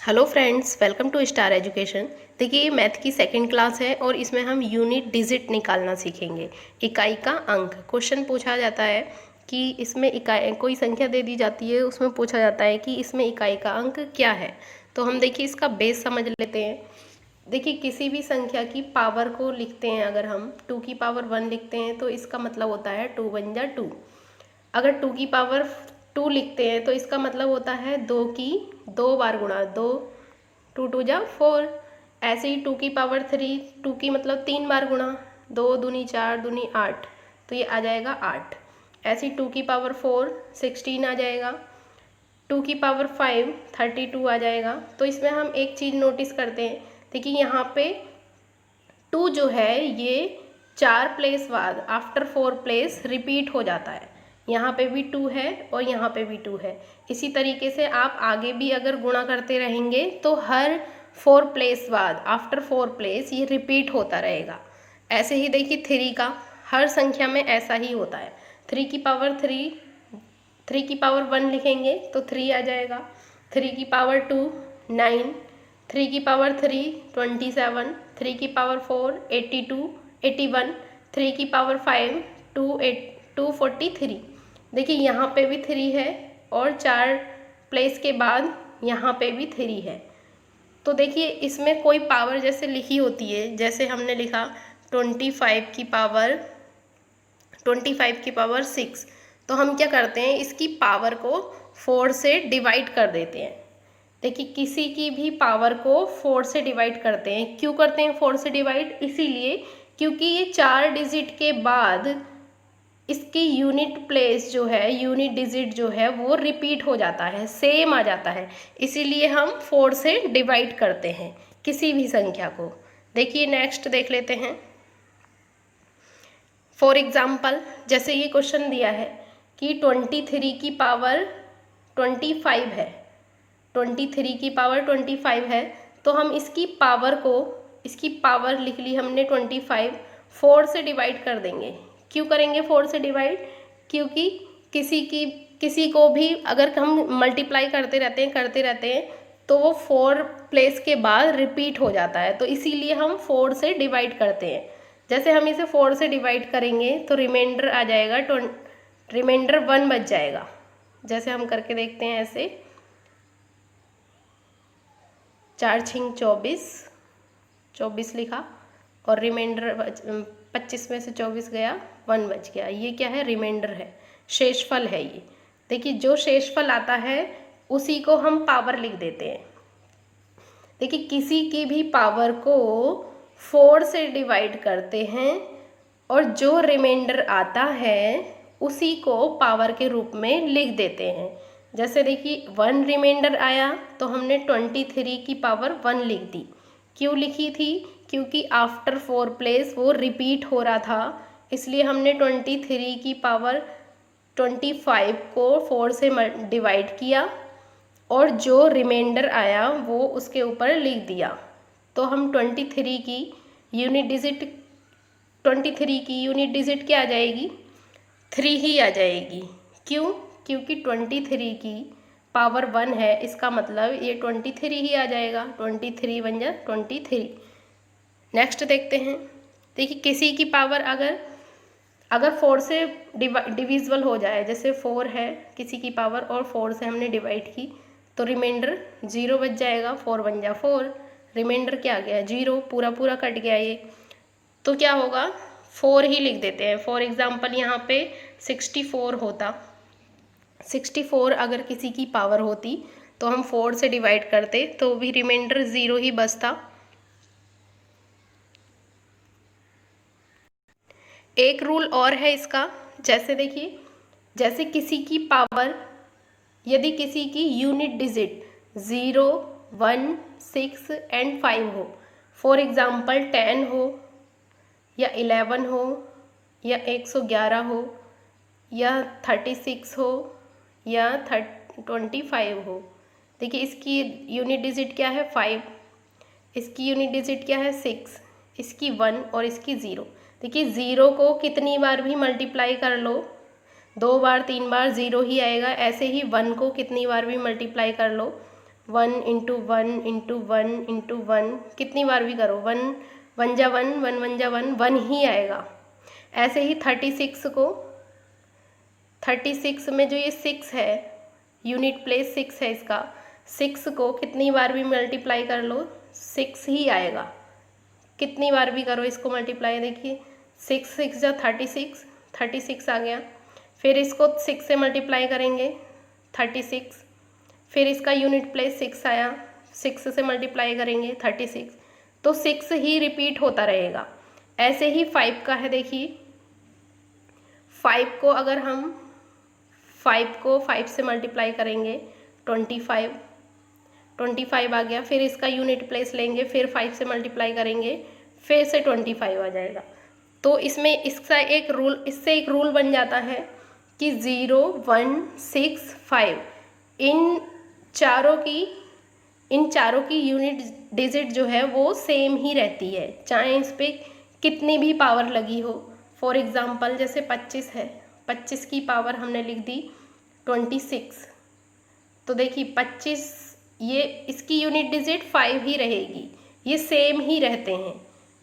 Hello friends, welcome to Star Education. देखिए, ये math की सेकंड क्लास है और इसमें हम यूनिट डिजिट निकालना सीखेंगे। इकाई का अंक क्वेश्चन पूछा जाता है कि इसमें इकाई कोई संख्या दे दी जाती है, उसमें पूछा जाता है कि इसमें इकाई का अंक क्या है। तो हम देखिए इसका बेस समझ लेते हैं। देखिए, किसी भी संख्या की पावर को लिखते हैं, अगर हम 2 की पावर 1 लिखते हैं तो इसका मतलब होता है 2 1 जा 2। अगर 2 की पावर 2 लिखते हैं तो इसका मतलब होता है 2 की 2 बार गुणा 2, 2 2 जा 4। ऐसे ही 2 की पावर 3, 2 की मतलब 3 बार गुणा, 2 दूनी 4 दूनी 8, तो ये आ जाएगा 8। ऐसे ही 2 की पावर 4 16 आ जाएगा। 2 की पावर 5 32 आ जाएगा। तो इसमें हम एक चीज़ नोटिस करते हैं, देखिए यहाँ पे 2 जो है ये 4 प्लेस बाद आफ्टर 4 प्लेस रिपीट हो जाता है। यहाँ पे भी 2 है और यहाँ पे भी 2 है। इसी तरीके से आप आगे भी अगर गुणा करते रहेंगे तो हर 4 प्लेस बाद आफ्टर 4 प्लेस ये रिपीट होता रहेगा। ऐसे ही देखिए 3 का, हर संख्या में ऐसा ही होता है। 3 की पावर 3 की पावर 1 लिखेंगे तो 3 आ जाएगा। 3 की पावर 2 9, 3 की पावर 3 27, 3 की पावर 4 82 81, 3 की पावर 5 243। देखिए यहाँ पे भी 3 है और 4 प्लेस के बाद यहाँ पे भी 3 है। तो देखिए इसमें कोई पावर जैसे लिखी होती है, जैसे हमने लिखा 25 की पावर 6, तो हम क्या करते हैं, इसकी पावर को 4 से डिवाइड कर देते हैं। देखिए किसी की भी पावर को 4 से डिवाइड करते हैं। क्यों करते हैं 4 से डिवाइड? इसीलिए क्योंकि ये 4 डिजिट के बाद इसकी यूनिट प्लेस जो है, यूनिट डिजिट जो है वो रिपीट हो जाता है, सेम आ जाता है। इसीलिए हम 4 से डिवाइड करते हैं किसी भी संख्या को। देखिए नेक्स्ट देख लेते हैं। फॉर एग्जाम्पल, जैसे ये क्वेश्चन दिया है कि 23 की पावर 25 है, 23 की पावर 25 है, तो हम इसकी पावर लिख ली हमने 25, 4 से डिवाइड कर देंगे। क्यों करेंगे 4 से डिवाइड? क्योंकि किसी को भी अगर हम मल्टीप्लाई करते रहते हैं तो वो 4 प्लेस के बाद रिपीट हो जाता है, तो इसीलिए हम 4 से डिवाइड करते हैं। जैसे हम इसे 4 से डिवाइड करेंगे तो रिमाइंडर आ जाएगा, रिमाइंडर 1 बच जाएगा। जैसे हम करके देखते हैं, ऐसे 4 छिंग 24 लिखा और रिमाइंडर 25 में से 24 गया, 1 बच गया। ये क्या है? रिमाइंडर है, शेषफल है ये। देखिए जो शेषफल आता है उसी को हम पावर लिख देते हैं। देखिए किसी की भी पावर को 4 से डिवाइड करते हैं और जो रिमाइंडर आता है उसी को पावर के रूप में लिख देते हैं। जैसे देखिए 1 रिमाइंडर आया तो हमने 23 की पावर 1 लिख दी। क्यों लिखी थी? क्योंकि आफ्टर 4 प्लेस वो रिपीट हो रहा था, इसलिए हमने 23 की पावर 25 को 4 से डिवाइड किया और जो रिमाइंडर आया वो उसके ऊपर लिख दिया। तो हम 23 की यूनिट डिजिट क्या आ जाएगी? 3 ही आ जाएगी। क्यों? क्योंकि 23 की पावर 1 है, इसका मतलब ये 23 ही आ जाएगा। 23 1 जा 23। नेक्स्ट देखते हैं। देखिए किसी की पावर अगर 4 से डिविजिबल हो जाए, जैसे 4 है किसी की पावर और 4 से हमने डिवाइड की, तो रिमाइंडर 0 बच जाएगा। 4 1 जा 4, रिमाइंडर क्या आ गया? 0, पूरा कट गया ये। तो क्या होगा? 4 ही लिख देते हैं। फॉर एग्जाम्पल यहाँ पे 64 होता, 64 अगर किसी की पावर होती तो हम 4 से डिवाइड करते तो भी रिमाइंडर 0 ही बचता। एक रूल और है इसका, जैसे देखिए, जैसे किसी की पावर, यदि किसी की यूनिट डिजिट 0 1 6 एंड 5 हो, फॉर एग्जाम्पल 10 हो या 11 हो या 111 हो या 36 हो या 25 हो। देखिए इसकी यूनिट डिजिट क्या है? 5, इसकी यूनिट डिजिट क्या है? 6, इसकी 1 और इसकी 0। देखिए 0 को कितनी बार भी मल्टीप्लाई कर लो, 2 बार 3 बार 0 ही आएगा। ऐसे ही 1 को कितनी बार भी मल्टीप्लाई कर लो, 1 इंटू 1 इंटू 1 इंटू 1, कितनी बार भी करो, 1 1 जा 1, 1 1 जा 1, 1 ही आएगा। ऐसे ही 36 में जो ये 6 है, यूनिट प्लेस 6 है इसका, 6 को कितनी बार भी मल्टीप्लाई कर लो 6 ही आएगा। कितनी बार भी करो इसको मल्टीप्लाई, देखिए 6 6 जा 36 आ गया। फिर इसको 6 से मल्टीप्लाई करेंगे 36, फिर इसका यूनिट प्लेस 6 आया, 6 से मल्टीप्लाई करेंगे 36, तो 6 ही रिपीट होता रहेगा। ऐसे ही 5 का है, देखिए 5 को अगर हम 5 से मल्टीप्लाई करेंगे 25 आ गया। फिर इसका यूनिट प्लेस लेंगे, फिर 5 से मल्टीप्लाई करेंगे, फिर से 25 आ जाएगा। तो इसमें इससे एक रूल बन जाता है कि 0 1 6 5 इन चारों की यूनिट डिजिट जो है वो सेम ही रहती है, चाहे इस पर कितनी भी पावर लगी हो। फॉर एग्ज़ाम्पल जैसे 25 है, 25 की पावर हमने लिख दी 26, तो देखिए 25 ये इसकी यूनिट डिजिट 5 ही रहेगी, ये सेम ही रहते हैं।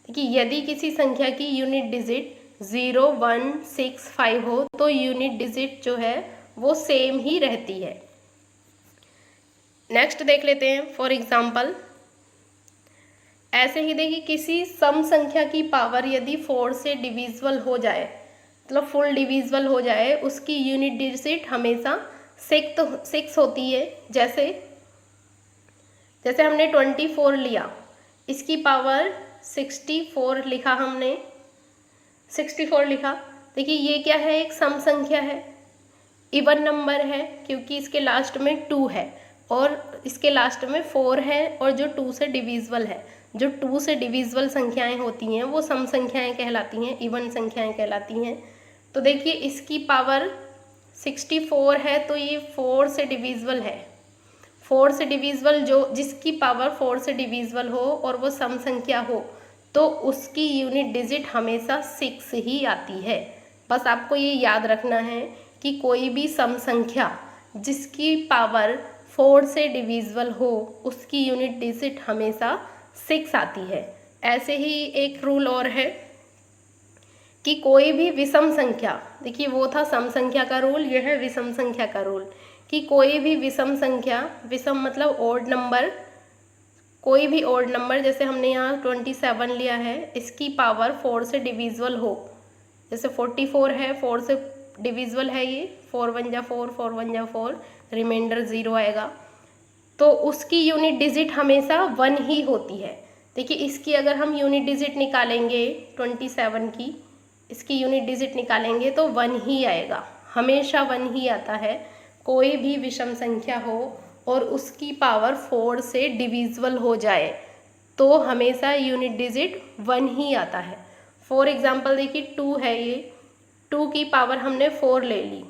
देखिए यदि किसी संख्या की यूनिट डिजिट 0 1 6 5 हो तो यूनिट डिजिट जो है वो सेम ही रहती है। नेक्स्ट देख लेते हैं। फॉर एग्जाम्पल ऐसे ही देखिए किसी सम संख्या की पावर यदि 4 से डिविजिबल हो जाए, मतलब फुल डिविजिबल हो जाए, उसकी यूनिट डिजिट हमेशा 6 होती है। जैसे हमने 24 लिया, इसकी पावर 64 लिखा हमने, 64 लिखा। देखिए ये क्या है, एक सम संख्या है, इवन नंबर है क्योंकि इसके लास्ट में 2 है और इसके लास्ट में 4 है, और जो 2 से डिविजिबल है, जो 2 से डिविजिबल संख्याएं होती हैं वो सम संख्याएं कहलाती हैं, इवन संख्याएं कहलाती हैं। तो देखिए इसकी पावर 64 है तो ये 4 से डिविजिबल है। 4 से डिविजिबल जिसकी पावर 4 से डिविजिबल हो और वो सम संख्या हो तो उसकी यूनिट डिजिट हमेशा 6 ही आती है। बस आपको ये याद रखना है कि कोई भी सम संख्या जिसकी पावर 4 से डिविजिबल हो उसकी यूनिट डिजिट हमेशा 6 आती है। ऐसे ही एक रूल और है कि कोई भी विषम संख्या, देखिए वो था सम संख्या का रूल, यह है विषम संख्या का रूल, कि कोई भी विषम संख्या, विषम मतलब ओड नंबर, कोई भी ओड नंबर, जैसे हमने यहाँ 27 लिया है, इसकी पावर 4 से डिविजिबल हो, जैसे 44 है 4 से डिविजिबल है ये, 4 1 जा 4, 4 1 जा 4, रिमाइंडर 0 आएगा, तो उसकी यूनिट डिजिट हमेशा 1 ही होती है। देखिए इसकी अगर हम यूनिट डिजिट निकालेंगे 27 की, इसकी यूनिट डिजिट निकालेंगे तो 1 ही आएगा, हमेशा 1 ही आता है। कोई भी विषम संख्या हो और उसकी पावर 4 से डिविजिबल हो जाए तो हमेशा यूनिट डिजिट 1 ही आता है। फॉर एग्जांपल देखिए 2 है, ये 2 की पावर हमने 4 ले ली,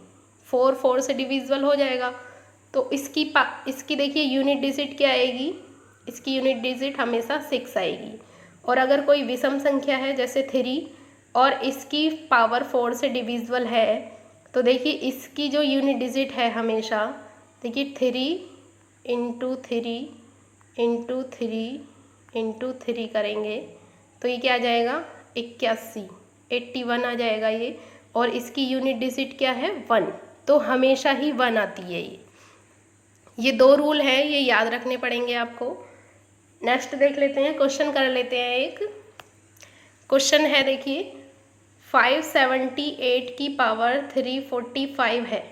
4 से डिविजिबल हो जाएगा, तो इसकी देखिए यूनिट डिजिट क्या आएगी, इसकी यूनिट डिजिट हमेशा 6 आएगी। और अगर कोई विषम संख्या है जैसे 3 और इसकी पावर 4 से डिविजिबल है, तो देखिए इसकी जो यूनिट डिजिट है हमेशा, देखिए 3 इंटू 3 इंटू 3 इंटू 3 करेंगे तो ये क्या आ जाएगा 81 आ जाएगा ये, और इसकी यूनिट डिजिट क्या है 1, तो हमेशा ही 1 आती है ये 2 रूल हैं, ये याद रखने पड़ेंगे आपको। नेक्स्ट देख लेते हैं, क्वेश्चन कर लेते हैं। एक क्वेश्चन है देखिए 578 की पावर 345 है,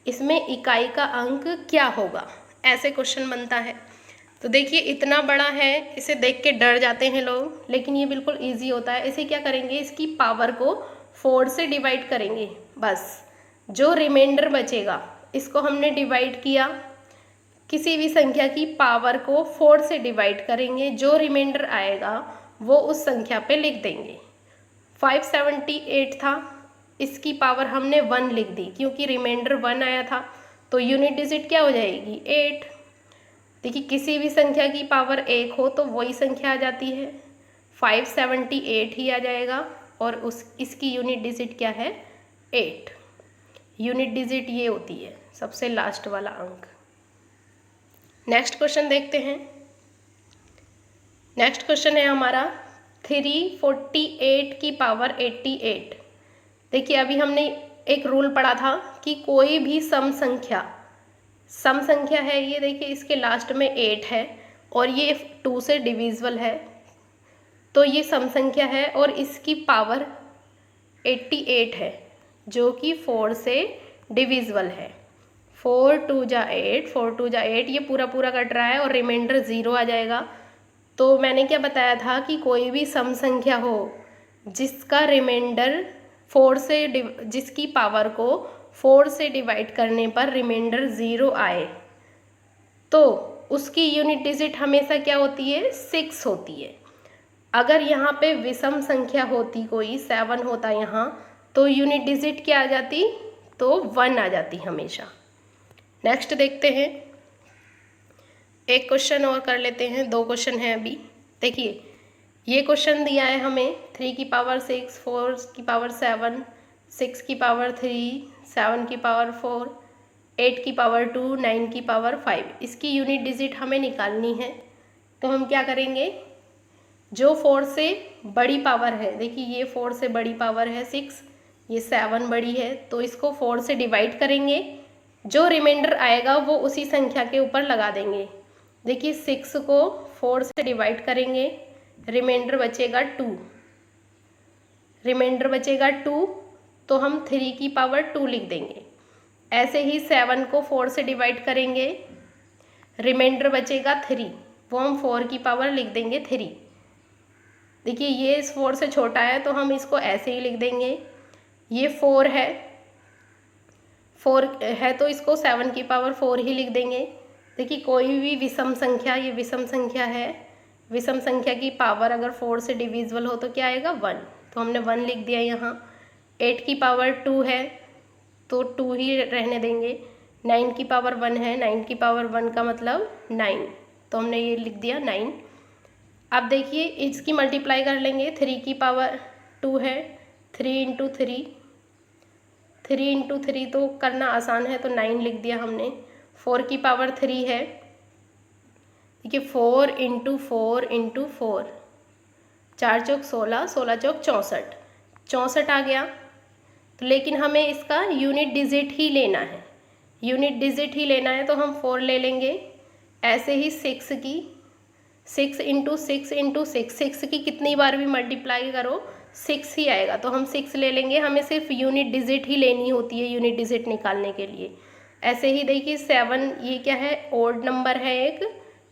इसमें इकाई का अंक क्या होगा, ऐसे क्वेश्चन बनता है। तो देखिए इतना बड़ा है, इसे देख के डर जाते हैं लोग, लेकिन ये बिल्कुल इजी होता है। इसे क्या करेंगे, इसकी पावर को 4 से डिवाइड करेंगे, बस जो रिमाइंडर बचेगा इसको हमने डिवाइड किया, किसी भी संख्या की पावर को 4 से डिवाइड करेंगे, जो रिमाइंडर आएगा वो उस संख्या पे लिख देंगे। 578 था, इसकी पावर हमने 1 लिख दी क्योंकि रिमाइंडर 1 आया था, तो यूनिट डिजिट क्या हो जाएगी 8। देखिए किसी भी संख्या की पावर 1 हो तो वही संख्या आ जाती है, 578 ही आ जाएगा, और इसकी यूनिट डिजिट क्या है 8। यूनिट डिजिट ये होती है सबसे लास्ट वाला अंक। नेक्स्ट क्वेश्चन देखते हैं। नेक्स्ट क्वेश्चन है हमारा 348 की पावर 88। देखिए अभी हमने एक रूल पढ़ा था कि कोई भी सम संख्या है, ये देखिए इसके लास्ट में 8 है और ये 2 से डिविजिबल है, तो ये सम संख्या है और इसकी पावर 88 है जो कि 4 से डिविजिबल है। 4 2 जा 8, 4 2 जा 8, ये पूरा पूरा कट रहा है और रिमाइंडर 0 आ जाएगा। तो मैंने क्या बताया था कि कोई भी सम संख्या हो जिसका रिमाइंडर 4 से जिसकी पावर को 4 से डिवाइड करने पर रिमाइंडर 0 आए, तो उसकी यूनिट डिजिट हमेशा क्या होती है? 6 होती है। अगर यहाँ पे विषम संख्या होती कोई 7 होता यहाँ, तो यूनिट डिजिट क्या आ जाती? तो 1 आ जाती हमेशा। नेक्स्ट देखते हैं, एक क्वेश्चन और कर लेते हैं, 2 क्वेश्चन हैं अभी। देखिए ये क्वेश्चन दिया है हमें 3 की पावर 6, 4 की पावर 7, 6 की पावर 3, 7 की पावर 4, 8 की पावर 2, 9 की पावर 5। इसकी यूनिट डिजिट हमें निकालनी है। तो हम क्या करेंगे, जो 4 से बड़ी पावर है, देखिए ये 4 से बड़ी पावर है 6, ये 7 बड़ी है, तो इसको 4 से डिवाइड करेंगे, जो रिमाइंडर आएगा वो उसी संख्या के ऊपर लगा देंगे। देखिए 6 को 4 से डिवाइड करेंगे, रिमाइंडर बचेगा 2, रिमाइंडर बचेगा 2, तो हम 3 की पावर 2 लिख देंगे। ऐसे ही 7 को 4 से डिवाइड करेंगे, रिमाइंडर बचेगा 3, वो हम 4 की पावर लिख देंगे 3। देखिए ये इस 4 से छोटा है तो हम इसको ऐसे ही लिख देंगे। ये 4 है, 4 है तो इसको 7 की पावर 4 ही लिख देंगे। देखिए कोई भी विषम संख्या, ये विषम संख्या है, विषम संख्या की पावर अगर 4 से डिविजिबल हो तो क्या आएगा? 1, तो हमने 1 लिख दिया यहाँ। 8 की पावर 2 है तो 2 ही रहने देंगे। 9 की पावर 1 है, 9 की पावर 1 का मतलब 9, तो हमने ये लिख दिया 9। अब देखिए इसकी मल्टीप्लाई कर लेंगे, 3 की पावर 2 है, 3 इंटू 3, 3 इंटू 3 तो करना आसान है तो 9 लिख दिया हमने। 4 की पावर 3 है, देखिए 4 इंटू 4 इंटू 4, 4 चौक 16, 16 चौक 64, 64 आ गया। तो लेकिन हमें इसका यूनिट डिजिट ही लेना है, यूनिट डिजिट ही लेना है तो हम 4 ले लेंगे। ऐसे ही 6 की, 6 इंटू 6 इंटू 6, 6 की कितनी बार भी मल्टीप्लाई करो 6 ही आएगा, तो हम 6 ले लेंगे। हमें सिर्फ यूनिट डिजिट ही लेनी होती है यूनिट डिजिट निकालने के लिए। ऐसे ही देखिए 7, ये क्या है? ओड नंबर है एक,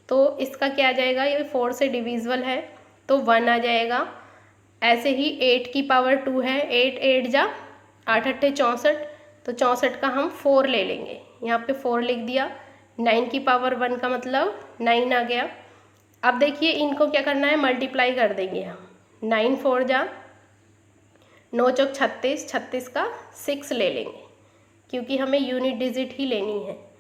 तो इसका क्या आ जाएगा? ये 4 से डिविजिबल है तो 1 आ जाएगा। ऐसे ही 8 की पावर 2 है, 8 8 जा 8 8 64, तो 64 का हम 4 ले लेंगे, यहाँ पे 4 लिख दिया। 9 की पावर 1 का मतलब 9 आ गया। अब देखिए इनको क्या करना है? मल्टीप्लाई कर देंगे हम। 9 4 जा 9 चौक 36, 36 का 6 ले लेंगे क्योंकि हमें यूनिट डिजिट ही लेनी है।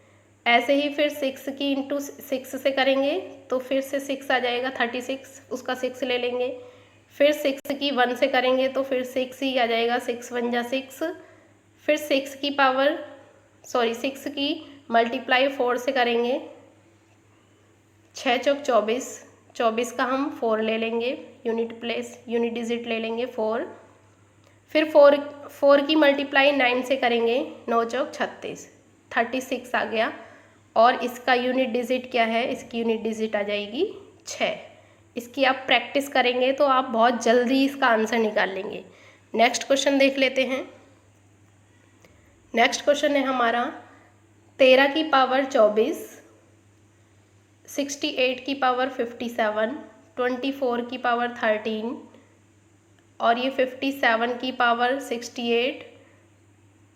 ऐसे ही फिर 6 की इंटू 6 से करेंगे तो फिर से 6 आ जाएगा, 36, उसका 6 ले लेंगे। फिर 6 की 1 से करेंगे तो फिर 6 ही आ जाएगा, 6 1 जा 6। फिर 6 की पावर 6 की मल्टीप्लाई 4 से करेंगे, 6 चौक 24, 24 का हम 4 ले लेंगे, यूनिट डिजिट ले लेंगे 4। फिर 4 की मल्टीप्लाई 9 से करेंगे, 9 चौक 36, 36 आ गया। और इसका यूनिट डिजिट क्या है? इसकी यूनिट डिजिट आ जाएगी 6। इसकी आप प्रैक्टिस करेंगे तो आप बहुत जल्दी इसका आंसर निकाल लेंगे। नेक्स्ट क्वेश्चन देख लेते हैं। नेक्स्ट क्वेश्चन है हमारा 13 की पावर 24, 68 की पावर 57, 24 की पावर 13 और ये 57 की पावर 68,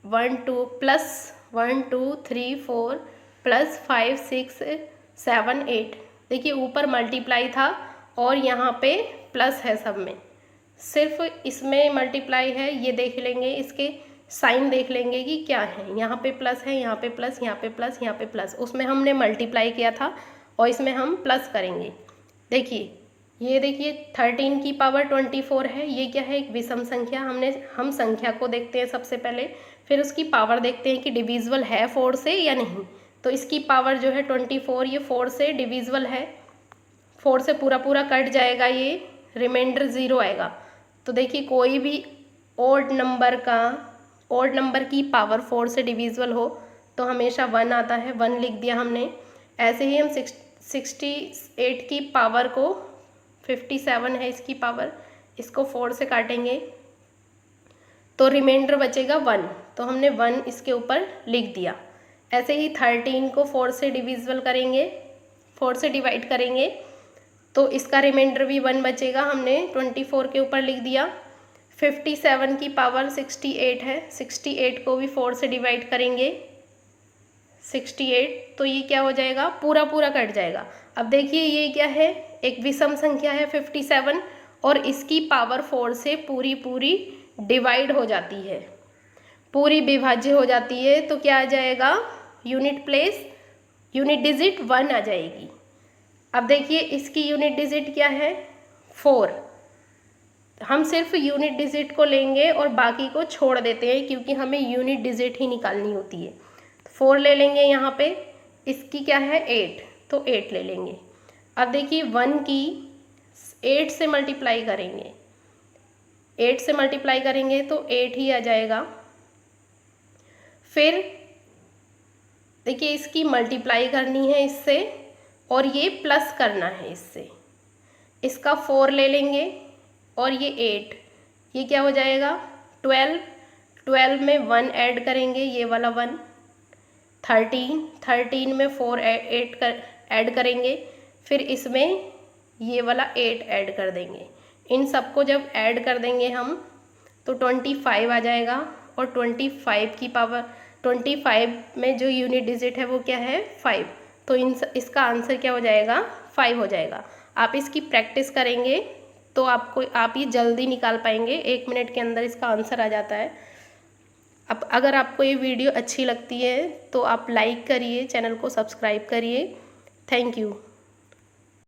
1 2 प्लस 1 2 3 4 प्लस 5 6 7 8। देखिए ऊपर मल्टीप्लाई था और यहाँ पे प्लस है सब में, सिर्फ इसमें मल्टीप्लाई है। ये देख लेंगे, इसके साइन देख लेंगे कि क्या है। यहाँ पे प्लस है, यहाँ पे प्लस, यहाँ पे प्लस, यहाँ पे प्लस, उसमें हमने मल्टीप्लाई किया था और इसमें हम प्लस करेंगे। देखिए ये देखिए 13 की पावर 24 है, ये क्या है? एक विषम संख्या। हम संख्या को देखते हैं सबसे पहले, फिर उसकी पावर देखते हैं कि डिविजिबल है 4 से या नहीं। तो इसकी पावर जो है 24, ये 4 से डिविजिबल है, 4 से पूरा पूरा कट जाएगा, ये रिमाइंडर 0 आएगा। तो देखिए कोई भी ऑड नंबर की पावर 4 से डिविजिबल हो तो हमेशा 1 आता है, 1 लिख दिया हमने। ऐसे ही हम 68 की पावर को 57 है इसकी पावर, इसको 4 से काटेंगे तो रिमाइंडर बचेगा 1, तो हमने 1 इसके ऊपर लिख दिया। ऐसे ही 13 को 4 से डिविजिबल करेंगे, 4 से डिवाइड करेंगे तो इसका रिमाइंडर भी 1 बचेगा, हमने 24 के ऊपर लिख दिया। 57 की पावर 68 है, 68 को भी 4 से डिवाइड करेंगे 68, तो ये क्या हो जाएगा, पूरा पूरा कट जाएगा। अब देखिए ये क्या है, एक विषम संख्या है 57 और इसकी पावर 4 से पूरी पूरी डिवाइड हो जाती है, पूरी विभाज्य हो जाती है, तो क्या आ जाएगा, यूनिट डिजिट 1 आ जाएगी। अब देखिए इसकी यूनिट डिजिट क्या है, 4। हम सिर्फ यूनिट डिजिट को लेंगे और बाकी को छोड़ देते हैं क्योंकि हमें यूनिट डिजिट ही निकालनी होती है। 4 ले लेंगे यहाँ पे, इसकी क्या है 8, तो 8 ले लेंगे। अब देखिए 1 की 8 से मल्टीप्लाई करेंगे, 8 से मल्टीप्लाई करेंगे तो 8 ही आ जाएगा। फिर देखिए इसकी मल्टीप्लाई करनी है इससे और ये प्लस करना है इससे, इसका 4 ले लेंगे और ये 8, ये क्या हो जाएगा 12 में 1 ऐड करेंगे, ये वाला 1, 13 में 4 ऐड करेंगे, फिर इसमें ये वाला 8 ऐड कर देंगे। इन सबको जब ऐड कर देंगे हम तो 25 आ जाएगा और 25 की पावर 25 में जो यूनिट डिजिट है वो क्या है 5, तो इसका आंसर क्या हो जाएगा 5 हो जाएगा। आप इसकी प्रैक्टिस करेंगे तो आप ये जल्दी निकाल पाएंगे, 1 मिनट के अंदर इसका आंसर आ जाता है। अब अगर आपको ये वीडियो अच्छी लगती है तो आप लाइक करिए, चैनल को सब्सक्राइब करिए। Thank you.